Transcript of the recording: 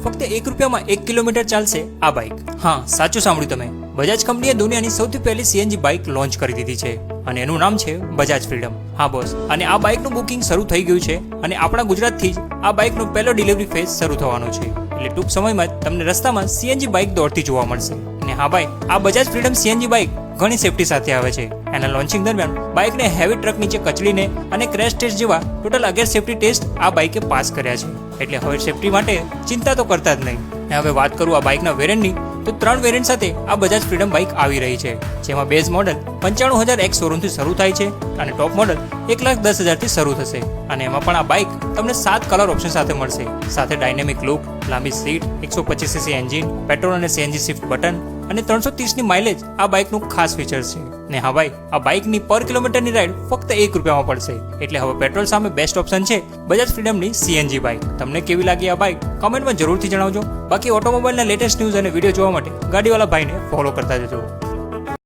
ફક્ત ₹1 1 કિલોમીટર ચાલશે આ બાઇક. હા, સાચું સાંભળ્યું તમે. બજાજ કંપનીએ દુનિયાની સૌથી પહેલી સીએનજી બાઇક લોન્ચ કરી દીધી છે અને એનું નામ છે બજાજ ફ્રીડમ. હા બોસ, અને આ બાઇકનું બુકિંગ શરૂ થઈ ગયું છે અને આપણા ગુજરાતથી જ આ બાઇકનો પહેલો ડિલિવરી ફેઝ શરૂ થવાનો છે. એટલે ટૂંક સમયમાં જ તમને રસ્તામાં સીએનજી બાઇક દોડતી જોવા મળશે. અને હા ભાઈ, આ બજાજ ફ્રીડમ સીએનજી બાઇક ઘણી સેફટી સાથે આવે છે. એના લોન્ચિંગ દરમિયાન બાઇકને હેવી ટ્રક નીચે કચડીને અને ક્રેશ ટેસ્ટ જેવા ટોટલ 11 સેફટી ટેસ્ટ આ બાઇકે પાસ કર્યા છે. એટલે હવે સેફટી માટે ચિંતા તો કરતા જ નહીં. હવે વાત કરું આ બાઇકના વેરિયન્ટની, તો 3 વેરિયન્ટ સાથે આ બજાજ ફ્રીડમ બાઇક આવી રહી છે. જેમાં બેઝ મોડલ 95,000 શોરૂમથી શરૂ થાય છે અને ટોપ મોડલ 1,10,000 થી શરૂ થશે. અને એમાં પણ આ બાઇક તમને 7 કલર ઓપ્શન સાથે મળશે. સાથે ડાયનેમિક લુક, લાંબી સીટ, 125cc એન્જિન, પેટ્રોલ અને સીએનજી શિફ્ટ બટન અને 330ની માઇલેજ આ બાઇકનું ખાસ ફીચર છે. ને હા ભાઈ, આ બાઇકની પર કિલોમીટરની રાઈડ ફક્ત ₹1 પડશે. એટલે હવે પેટ્રોલ સામે બેસ્ટ ઓપ્શન છે બજાજ ફ્રીડમની સીએનજી બાઇક. તમને કેવી લાગી આ બાઇક કમેન્ટમાં જરૂરથી જણાવજો. બાકી ઓટોમોબાઈલના લેટેસ્ટ ન્યૂઝ અને વિડીયો જોવા માટે ગાડીવાળા ભાઈને ફોલો કરતા જજો.